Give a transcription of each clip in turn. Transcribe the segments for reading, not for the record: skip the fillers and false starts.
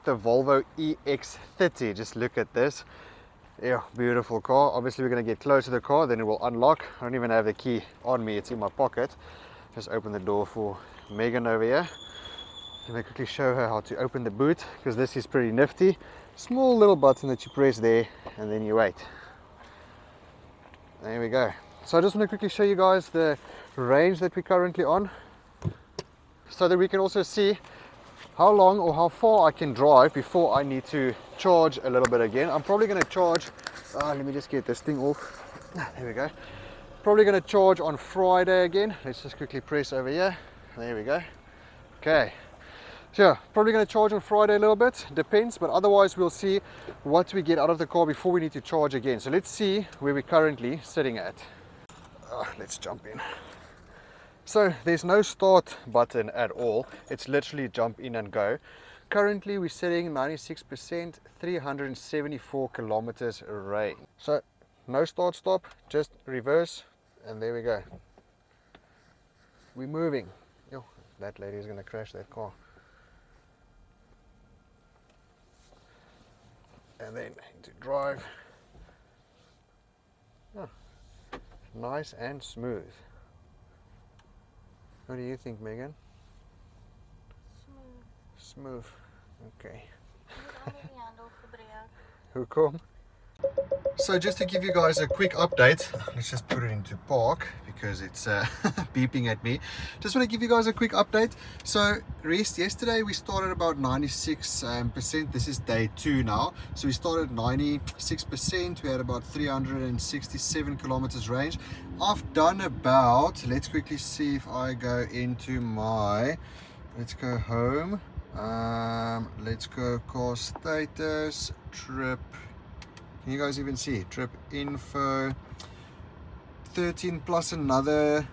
the Volvo EX30. Just look at this. Yeah, beautiful car. Obviously we're going to get close to the car, then it will unlock. I don't even have the key on me, it's in my pocket. Just open the door for Megan over here. Let me quickly show her how to open the boot, because this is pretty nifty. Small little button that you press there and then you wait. There we go. So I just want to quickly show you guys the range that we're currently on, so that we can also see how long or how far I can drive before I need to charge a little bit again. I'm probably going to charge, let me just get this thing off. There we go. Probably going to charge on Friday again. Let's just quickly press over here. There we go. Okay. So yeah, probably going to charge on Friday a little bit, depends, but otherwise we'll see what we get out of the car before we need to charge again. So let's see where we're currently sitting at. Let's jump in. So there's no start button at all, it's literally jump in and go. Currently we're sitting 96%, 374 kilometers range. So no start stop, just reverse, and there we go. We're moving. Yo, that lady is going to crash that car. And then to drive. Oh, nice and smooth. What do you think, Megan? Smooth. Okay. Hoe kom? So just to give you guys a quick update, let's just put it into park because it's beeping at me. Just want to give you guys a quick update. So yesterday we started about 96%. This is day 2 now. So we started 96%. We had about 367 kilometers range. I've done about, let's quickly see if I go into my, let's go home. Let's go car status, trip. Can you guys even see? Trip info, 13 plus another,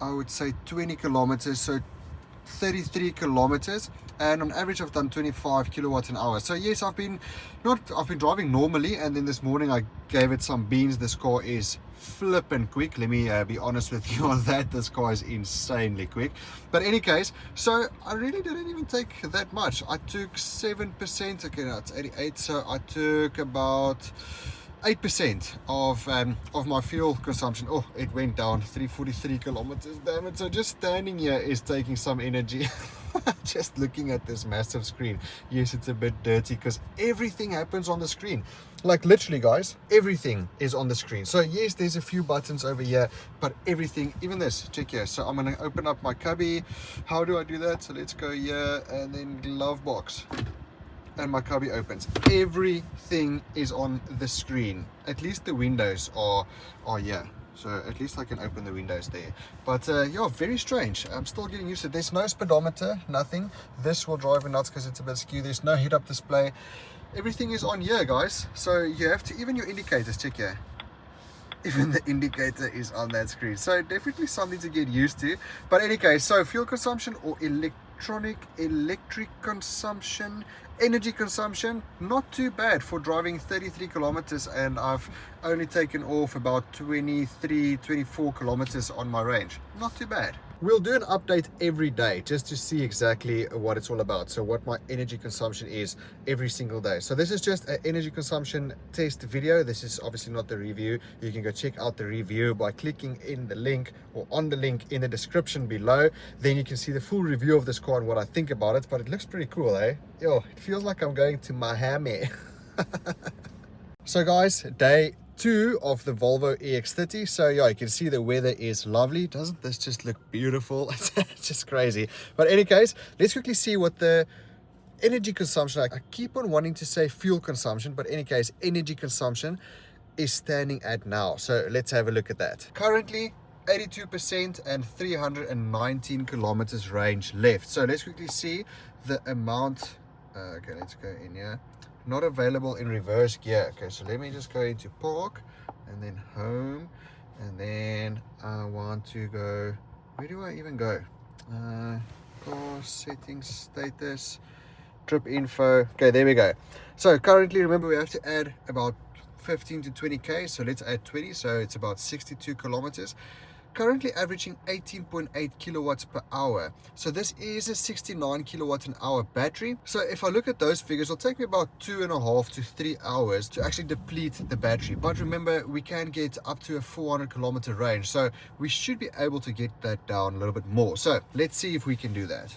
I would say 20 kilometers, so 33 kilometers, and on average I've done 25 kilowatts an hour. So yes, I've been driving normally, and then this morning I gave it some beans. This car is flippin' quick, let me be honest with you on that. This car is insanely quick. But in any case, so I really didn't even take that much. I took 7%, okay, now it's 88, so I took about 8% of my fuel consumption. Oh, it went down 343 kilometers, damn it. So just standing here is taking some energy. Just looking at this massive screen. Yes, it's a bit dirty because everything happens on the screen. Like literally, guys, everything is on the screen. So yes, there's a few buttons over here, but everything, even this, check here. So I'm going to open up my cubby. How do I do that? So let's go here and then glove box. And my cubby opens. Everything is on the screen. At least the windows are here. So at least I can open the windows there. But yeah, very strange. I'm still getting used to it. There's no speedometer, nothing. This will drive me nuts because it's a bit skew. There's no head-up display. Everything is on here, guys. So you have to, even your indicators, check here. Even the indicator is on that screen. So definitely something to get used to. But in any case, so fuel consumption or electric consumption, energy consumption, not too bad for driving 33 kilometers, and I've only taken off about 24 kilometers on my range. Not too bad. We'll do an update every day just to see exactly what it's all about. So what my energy consumption is every single day. So this is just an energy consumption test video. This is obviously not the review. You can go check out the review by clicking in the link or on the link in the description below. Then you can see the full review of this car and what I think about it. But it looks pretty cool, eh? Yo, it feels like I'm going to Miami. So guys, day 2 of the Volvo EX30. So yeah, you can see the weather is lovely. Doesn't this just look beautiful? It's just crazy. But in any case, let's quickly see what the energy consumption, I keep on wanting to say fuel consumption, but in any case, energy consumption is standing at now. So let's have a look at that. Currently 82% and 319 kilometers range left. So let's quickly see the amount. Okay, let's go in here. Not available in reverse gear. Okay, so let me just go into park and then home, and then I want to go, where do I even go? Car settings, status, trip info. Okay, there we go. So currently, remember, we have to add about 15 to 20k, so let's add 20, so it's about 62 kilometers. currently averaging 18.8 kilowatts per hour. So this is a 69 kilowatt an hour battery. So if I look at those figures, it'll take me about 2.5 to 3 hours to actually deplete the battery. But remember, we can get up to a 400 kilometer range, so we should be able to get that down a little bit more. So let's see if we can do that.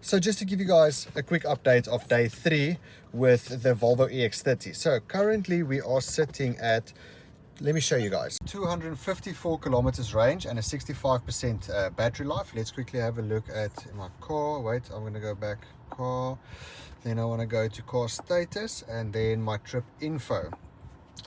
So just to give you guys a quick update of day 3 with the Volvo EX30. So currently we are sitting at, let me show you guys, 254 kilometers range and a 65% battery life. Let's quickly have a look at my car. Wait, I'm going to go back car. Then I want to go to car status and then my trip info.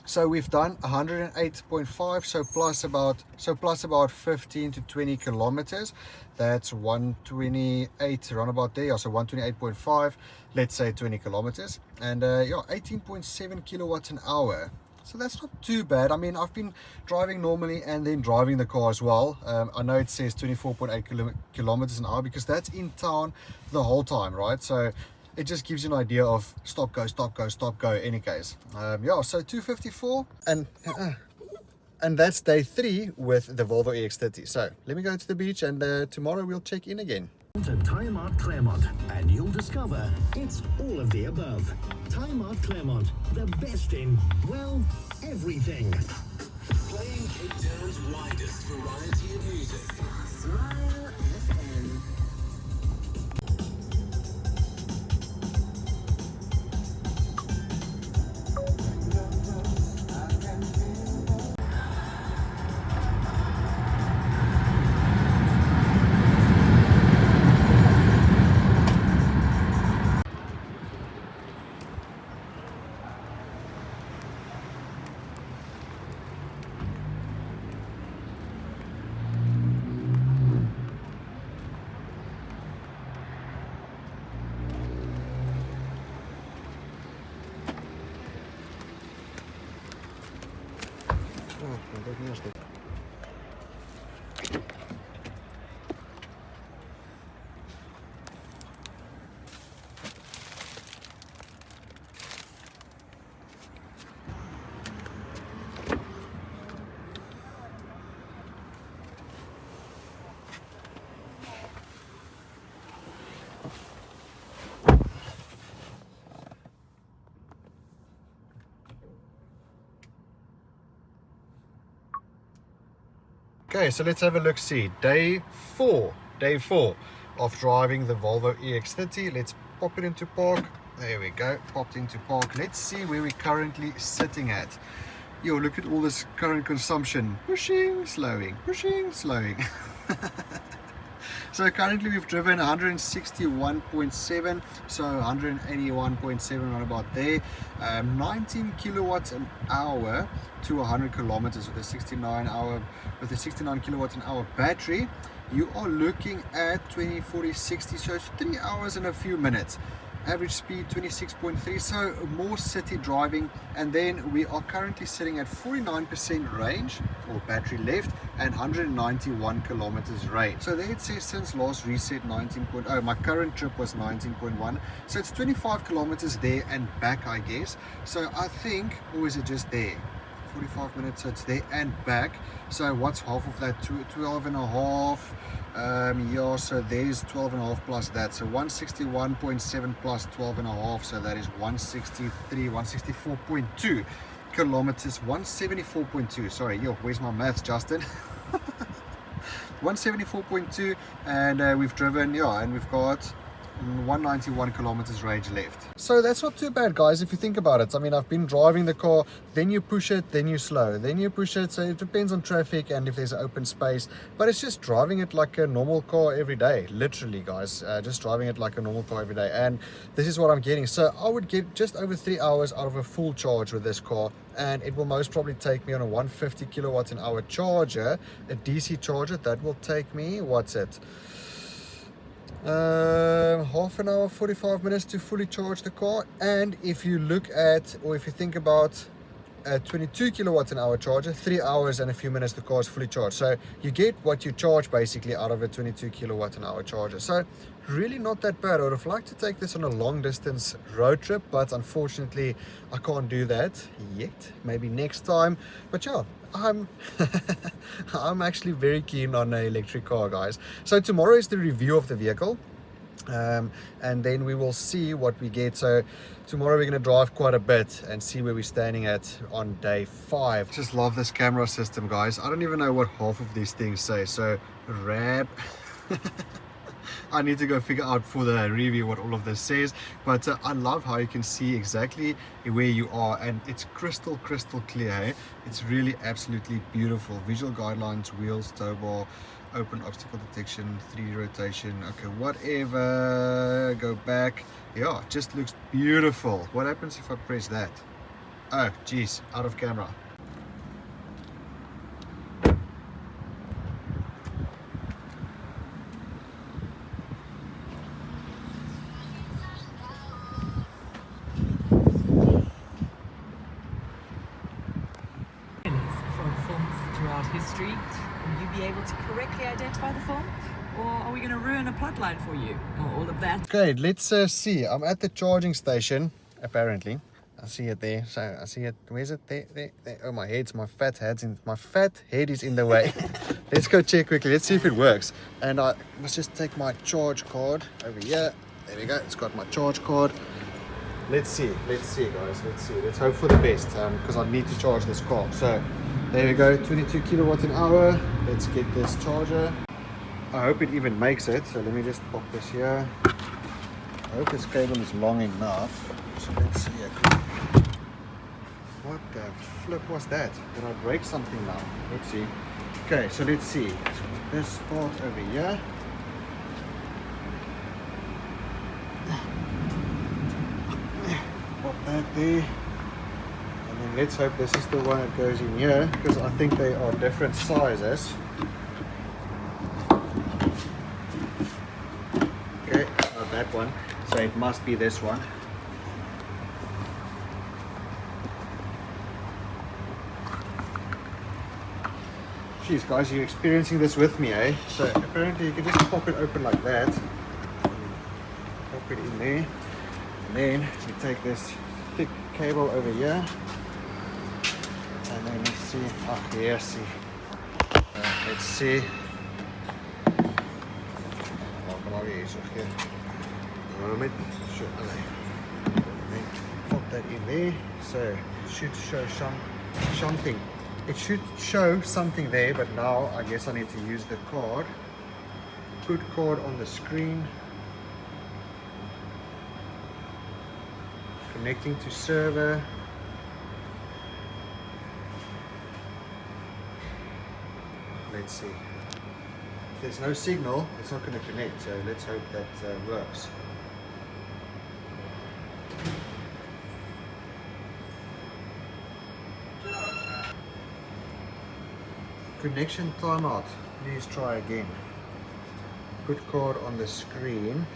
So we've done 108.5, so plus about 15 to 20 kilometers. That's 128 around about there. So 128.5, let's say 20 kilometers, and yeah, 18.7 kilowatts an hour. So that's not too bad. I mean, I've been driving normally and then driving the car as well. I know it says 24.8 kilometers an hour because that's in town the whole time, right? So it just gives you an idea of stop, go, stop, go, stop, go, any case. Yeah, so 254, and that's day 3 with the Volvo EX30. So let me go to the beach, and tomorrow we'll check in again. To Time Art Claremont, and you'll discover it's all of the above. Time Art Claremont, the best in, well, everything. Playing Cape Town's widest variety of music. Smile FM. Okay, so let's have a look. See, day four of driving the Volvo EX30. Let's pop it into park. There we go, popped into park. Let's see where we're currently sitting at. Yo, look at all this current consumption. Pushing, slowing, pushing, slowing. So currently we've driven 161.7, so 181.7 right about there. 19 kilowatts an hour to 100 kilometers with a 69 kilowatts an hour battery. You are looking at 20, 40, 60, so it's 3 hours and a few minutes. Average speed 26.3, so more city driving. And then we are currently sitting at 49% range or battery left and 191 kilometers range. So there it says since last reset 19.0. My current trip was 19.1, so it's 25 kilometers there and back, I guess. So I think, or is it just there? 45 minutes, so it's there and back. So what's half of that? 12 and a half. Yeah, so there's 12 and a half plus that, so 161.7 plus 12 and a half, so that is 164.2 kilometers. 174.2, sorry, yo, where's my maths, Justin? 174.2, and we've driven, yeah, and we've got 191 kilometers range left. So that's not too bad, guys, if you think about it. I mean, I've been driving the car, then you push it, then you slow, then you push it, so it depends on traffic and if there's an open space, but it's just driving it like a normal car every day, literally, guys. Just driving it like a normal car every day, and this is what I'm getting. So I would get just over 3 hours out of a full charge with this car, and it will most probably take me on a 150 kilowatts an hour charger, a DC charger. That will take me, what's it, half an hour, 45 minutes to fully charge the car. And if you look at, or if you think about a 22 kilowatt an hour charger, 3 hours and a few minutes the car is fully charged. So you get what you charge basically out of a 22 kilowatt an hour charger. So really not that bad. I would have liked to take this on a long distance road trip, but unfortunately I can't do that yet. Maybe next time. But yeah, I'm I'm actually very keen on an electric car, guys. So tomorrow is the review of the vehicle. And then we will see what we get. So tomorrow we're going to drive quite a bit and see where we're standing at on day 5. Just love this camera system, guys. I don't even know what half of these things say. So RAB I need to go figure out for the review what all of this says, but I love how you can see exactly where you are, and it's crystal clear. Eh? It's really absolutely beautiful. Visual guidelines, wheels, tow bar, open obstacle detection, 3D rotation, okay, whatever, go back. Yeah, it just looks beautiful. What happens if I press that? Oh geez, out of camera. From films throughout history, will you be able to correctly identify the film? Or are we going to ruin a plotline for you? Or all of that? Okay, let's see. I'm at the charging station, apparently. I see it there. So I see it. Where's it? There. Oh, my fat head is in the way. Let's go check quickly. Let's see if it works. And I must just take my charge card over here. There we go. It's got my charge card. Let's see, guys. Let's hope for the best, because I need to charge this car. So there we go, 22 kilowatt an hour. Let's get this charger. I hope it even makes it. So let me just pop this here. I hope this cable is long enough. So let's see it. What the flip was that? Did I break something now? Let's see. Okay, so let's see. So this part over here. Pop that there. And then let's hope this is the one that goes in here, because I think they are different sizes. Okay, not that one. So it must be this one. Jeez guys, you're experiencing this with me, eh? So apparently you can just pop it open like that. Pop it in there. And then we take this thick cable over here. And then let's see. Oh, yeah, see. Let's see. Pop that in there. So it should show something. It should show something there, but now I guess I need to use the card. Put card on the screen. Connecting to server. Let's see. If there's no signal, it's not going to connect, so let's hope that works. Connection timeout. Please try again. Put card on the screen.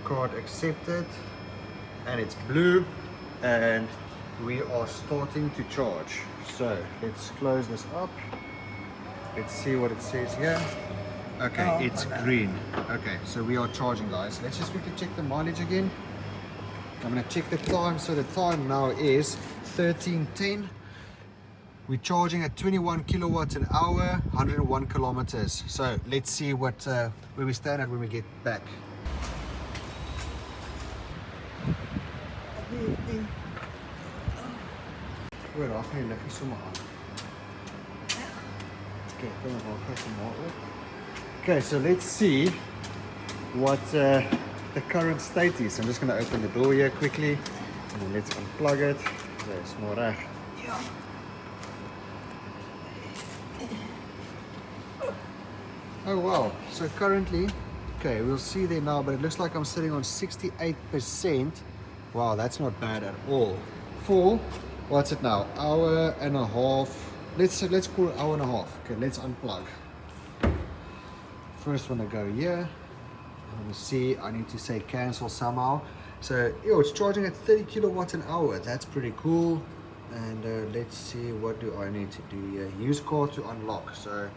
Card accepted, and it's blue, and we are starting to charge. So let's close this up. Let's see what it says here. Okay, it's green. Okay, so we are charging, guys. Let's just quickly check the mileage again. I'm gonna check the time. So the time now is 13:10. We're charging at 21 kilowatts an hour, 101 kilometers. So let's see what where we stand at when we get back. Where are we? Lekker sommer aan. Okay, kom maar gaan maar. Okay, so let's see what the current state is. I'm just going to open the door here quickly, and then let's unplug it. So it's more reg. Oh wow, so currently, okay, we'll see there now, but it looks like I'm sitting on 68%. Wow, that's not bad at all. For what's it now? Hour and a half. Let's call it hour and a half. Okay, let's unplug. First want to go here. Let me see, I need to say cancel somehow. So it's charging at 30 kilowatts an hour. That's pretty cool. And let's see, what do I need to do here? Use car to unlock. So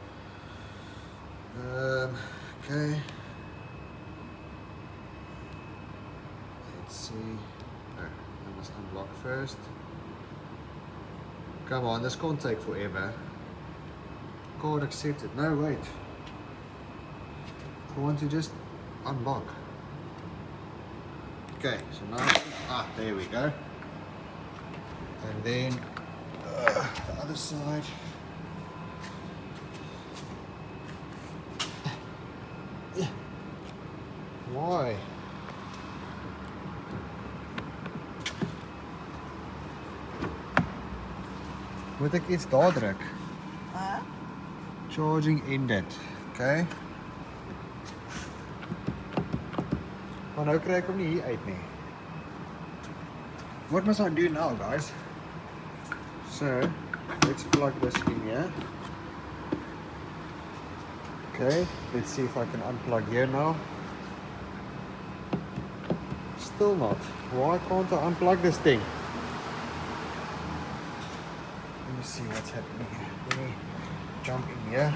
okay, let's see. Oh, I must unlock first. Come on, this can't take forever. Card accepted. No, wait, I want to just unlock. Okay, so now, there we go. And then the other side. Why? Moet ek iets daar druk? Charging ended. Okay. Maar nou kry ek hom nie hier uit nie. What must I do now, guys? So, let's plug this in here. Okay, let's see if I can unplug here now. Still not. Why can't I unplug this thing? Let me see what's happening here. Let me jump in here.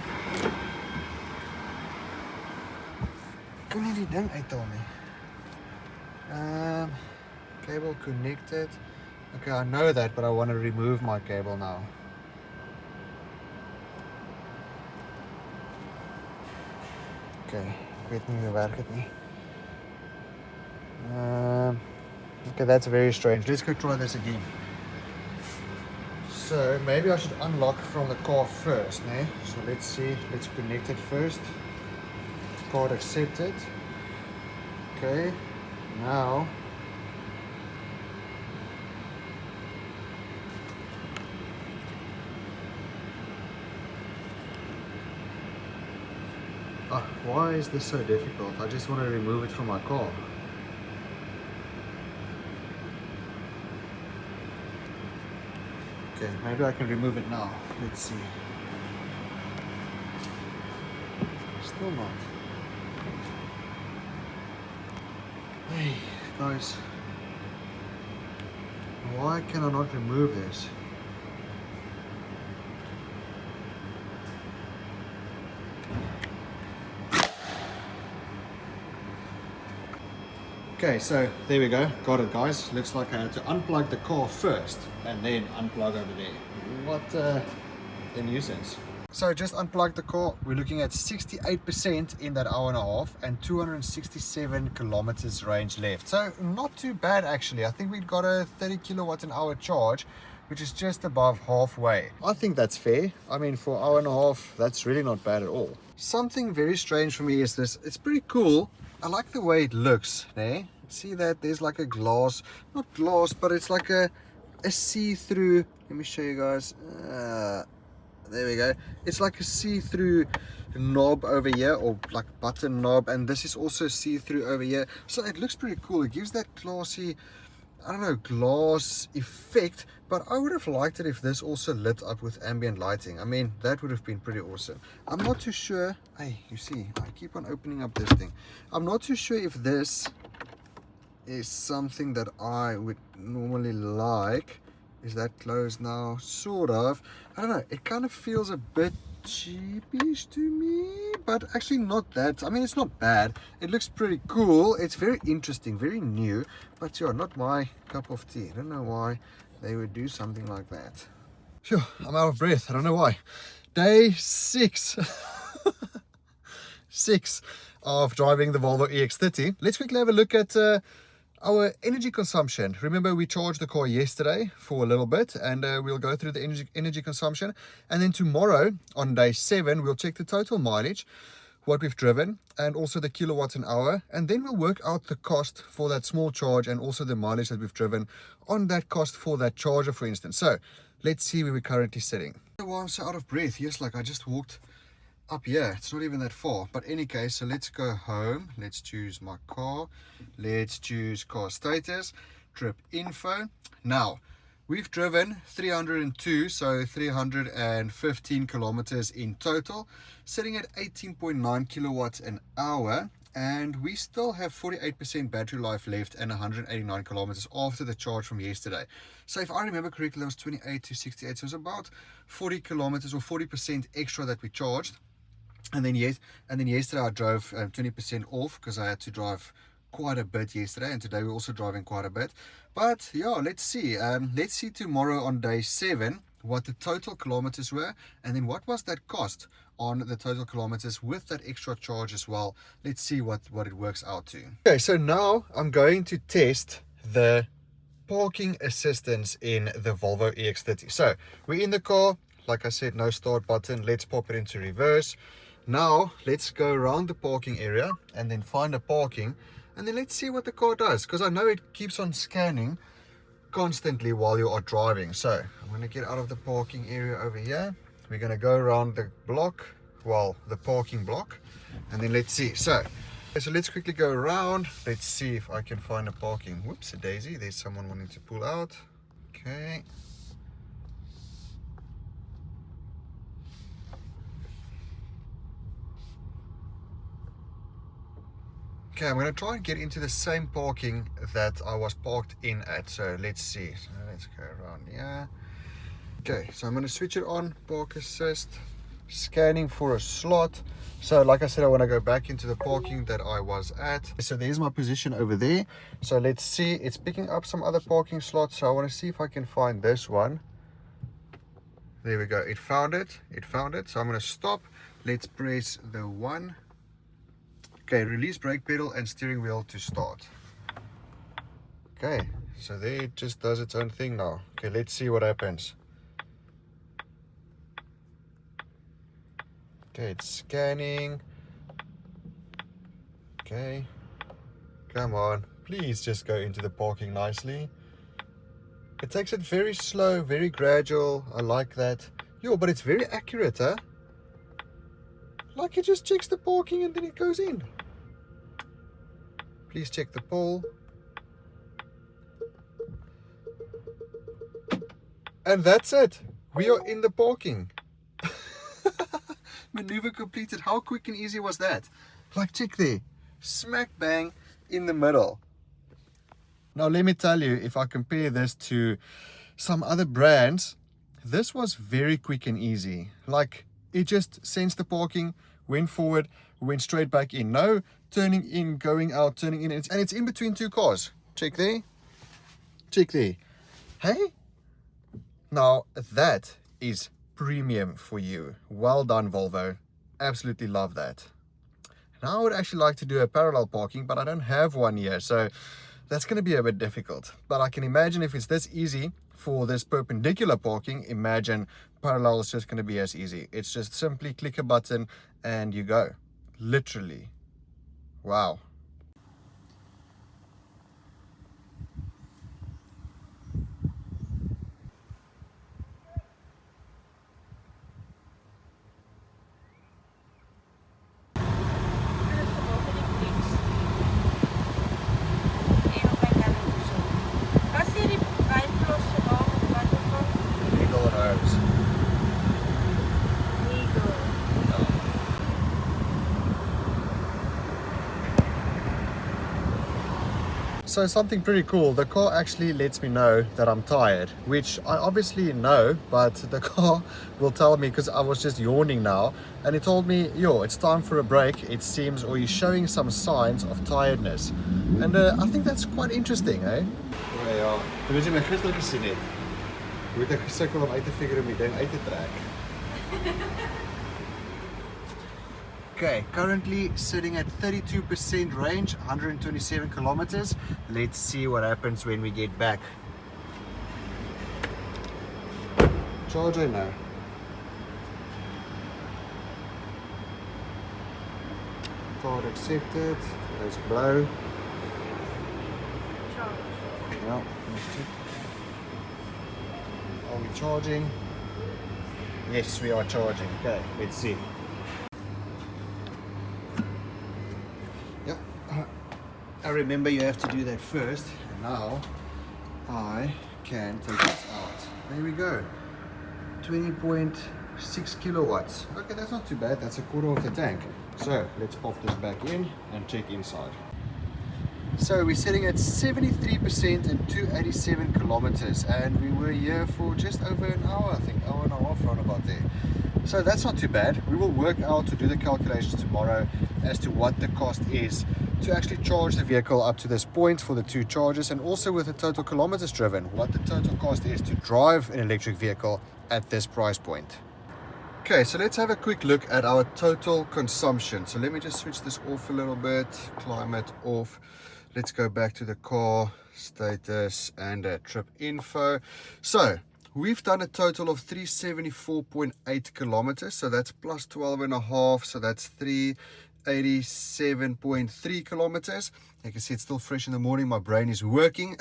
Kan nie die ding uithaal nie. Cable connected. Okay, I know that, but I want to remove my cable now. Okay, ek weet nie hoe werk dit nie. Okay, that's very strange. Let's go try this again. So maybe I should unlock from the car first, né? So let's see. Let's connect it first. Card accepted. Okay, now why is this so difficult? I just want to remove it from my car. Okay, maybe I can remove it now. Let's see. Still not. Hey, guys. Why can I not remove this? Okay, so there we go. Got it, guys. Looks like I had to unplug the car first and then unplug over there. What a nuisance. So just unplugged the car. We're looking at 68% in that hour and a half and 267 kilometers range left. So not too bad actually. I think we've got a 30 kilowatt an hour charge, which is just above halfway. I think that's fair. I mean, for an hour and a half, that's really not bad at all. Something very strange for me is this. It's pretty cool. I like the way it looks, eh? See that there's like a glass, not glass, but it's like a see-through. Let me show you guys. There we go. It's like a see-through knob over here, or like button knob, and this is also see-through over here. So it looks pretty cool. It gives that classy, I don't know, glass effect, but I would have liked it if this also lit up with ambient lighting. I mean, that would have been pretty awesome. I'm not too sure. Hey, you see, I keep on opening up this thing. I'm not too sure if this is something that I would normally like. Is that closed now? Sort of. I don't know. It kind of feels a bit cheapish to me, but actually not that. I mean, it's not bad. It looks pretty cool. It's very interesting, very new, but yeah, not my cup of tea. I don't know why they would do something like that. Phew, I'm out of breath. I don't know why. Day 6. 6 of driving the Volvo EX30. Let's quickly have a look at our energy consumption. Remember, we charged the car yesterday for a little bit, and we'll go through the energy consumption, and then tomorrow on day 7 we'll check the total mileage, what we've driven, and also the kilowatts an hour, and then we'll work out the cost for that small charge and also the mileage that we've driven on that cost for that charger, for instance. So let's see where we're currently sitting. Why I'm so out of breath? Yes, like I just walked up here. It's not even that far, but any case, so let's go home. Let's choose my car. Let's choose car status, trip info. Now We've driven 302, so 315 kilometers in total, sitting at 18.9 kilowatts an hour. And we still have 48% battery life left and 189 kilometers after the charge from yesterday. So if I remember correctly, that was 28 to 68. So it was about 40 kilometers or 40% extra that we charged. And then yesterday I drove 20% off because I had to drive quite a bit yesterday, and today we're also driving quite a bit. But yeah, let's see tomorrow on day 7 what the total kilometers were, and then what was that cost on the total kilometers with that extra charge as well. Let's see what it works out to. Okay, so now I'm going to test the parking assistance in the Volvo EX30. So we're in the car, like I said, no start button. Let's pop it into reverse. Now let's go around the parking area and then find a parking, and then let's see what the car does, because I know it keeps on scanning constantly while you are driving. So I'm going to get out of the parking area over here. We're going to go around the block, well, the parking block, and then let's see. So let's quickly go around. Let's see if I can find a parking. Whoops, a daisy, there's someone wanting to pull out. Okay. Okay, I'm going to try and get into the same parking that I was parked in at. So let's see. So let's go around here. Okay, so I'm going to switch it on, park assist, scanning for a slot. So like I said, I want to go back into the parking that I was at. So there's my position over there. So let's see, it's picking up some other parking slots. So I want to see if I can find this one. There we go, it found it. So I'm going to stop. Let's press the 1. Okay, release brake pedal and steering wheel to start. Okay, so there it just does its own thing now. Okay, let's see what happens. Okay, it's scanning. Okay, come on, please just go into the parking nicely. It takes it very slow, very gradual. I like that. Yo, but it's very accurate, huh? Like, it just checks the parking and then it goes in. Please check the pole. And that's it. We are in the parking. Maneuver completed. How quick and easy was that? Like, check there. Smack bang in the middle. Now, let me tell you, if I compare this to some other brands, this was very quick and easy. Like, it just sensed the parking, went forward, went straight back in. No turning in, going out, turning in. And it's in between two cars. Check there. Check there. Hey? Now, that is premium for you. Well done, Volvo. Absolutely love that. Now I would actually like to do a parallel parking, but I don't have one here, so that's going to be a bit difficult. But I can imagine if it's this easy for this perpendicular parking, imagine parallel is just going to be as easy. It's just simply click a button and you go. Literally. Wow. So something pretty cool, the car actually lets me know that I'm tired, which I obviously know, but the car will tell me because I was just yawning now, and it told me, yo, it's time for a break, it seems, or you're showing some signs of tiredness. And I think that's quite interesting, eh? Oh ja, weet jy my gister gesien het, hoe het ek gesukkel om uit te figure om die ding uit te trek. Okay, currently sitting at 32% range, 127 kilometers. Let's see what happens when we get back. Charger now. Card accepted. Let's blow. Yeah, are we charging? Yes, we are charging. Okay, let's see. I remember you have to do that first, and now I can take this out. There we go. 20.6 kilowatts. Okay, that's not too bad. That's a quarter of the tank. So let's pop this back in and check inside. So we're sitting at 73% and 287 kilometers, and we were here for just over an hour, I think, hour and a half, round about there. So that's not too bad. We will work out to do the calculations tomorrow as to what the cost is to actually charge the vehicle up to this point for the 2 charges, and also with the total kilometers driven, what the total cost is to drive an electric vehicle at this price point. Okay, so let's have a quick look at our total consumption. So let me just switch this off a little bit, climate off. Let's go back to the car status and trip info. So we've done a total of 374.8 kilometers. So that's plus 12.5. So that's 387.3 kilometers. You can see it's still fresh in the morning. My brain is working.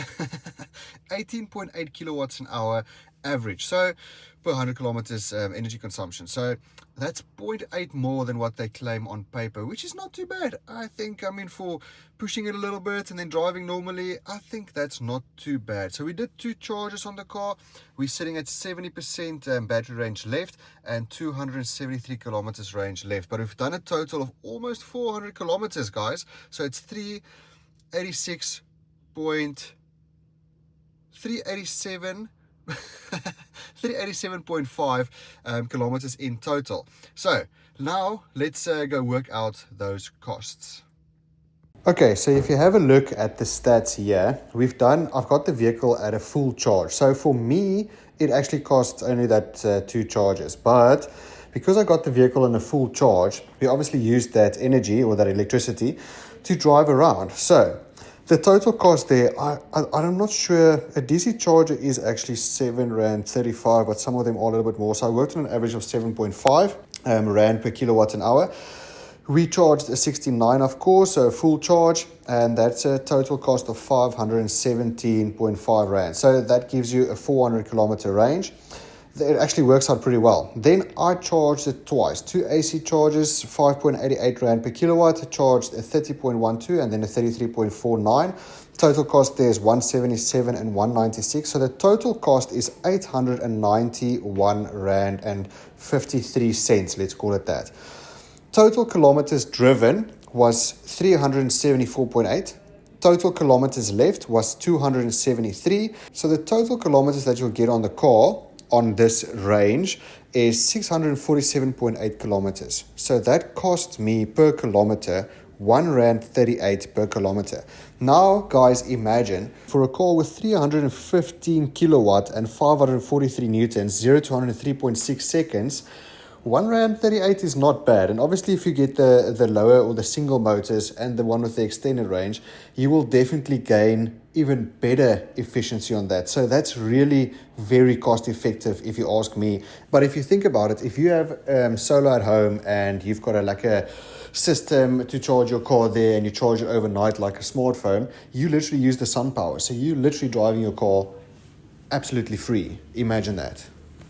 18.8 kilowatts an hour average. So per 100 kilometers energy consumption. So that's 0.8 more than what they claim on paper, which is not too bad. I think, I mean, for pushing it a little bit and then driving normally, I think that's not too bad. So we did 2 charges on the car. We're sitting at 70% battery range left and 273 kilometers range left. But we've done a total of almost 400 kilometers, guys. So it's 387.5 kilometers in total. So now let's go work out those costs. Okay, so if you have a look at the stats here, I've got the vehicle at a full charge. So for me, it actually costs only that 2 charges. But because I got the vehicle on a full charge, we obviously used that energy or that electricity to drive around. So the total cost there, I'm not sure. A DC charger is actually R7.35, but some of them are a little bit more. So I worked on an average of 7.5 Rand per kilowatt an hour. We charged a 69, of course, so a full charge, and that's a total cost of 517.5 Rand. So that gives you a 400 kilometer range. It actually works out pretty well. Then I charged it twice. 2 AC charges, 5.88 Rand per kilowatt, charged a 30.12 and then a 33.49. Total cost there is 177 and 196. So the total cost is 891 Rand and 53 cents, let's call it that. Total kilometers driven was 374.8. Total kilometers left was 273. So the total kilometers that you'll get on the car on this range is 647.8 kilometers. So that cost me per kilometer R1.38 per kilometer. Now, guys, imagine for a car with 315 kilowatt and 543 newtons, 0 to 103.6 seconds, R1.38 is not bad. And obviously, if you get the lower or the single motors and the one with the extended range, you will definitely gain even better efficiency on that. So that's really very cost effective if you ask me. But if you think about it, if you have solar at home and you've got a system to charge your car there and you charge it overnight like a smartphone, you literally use the sun power. So you're literally driving your car absolutely free. Imagine that.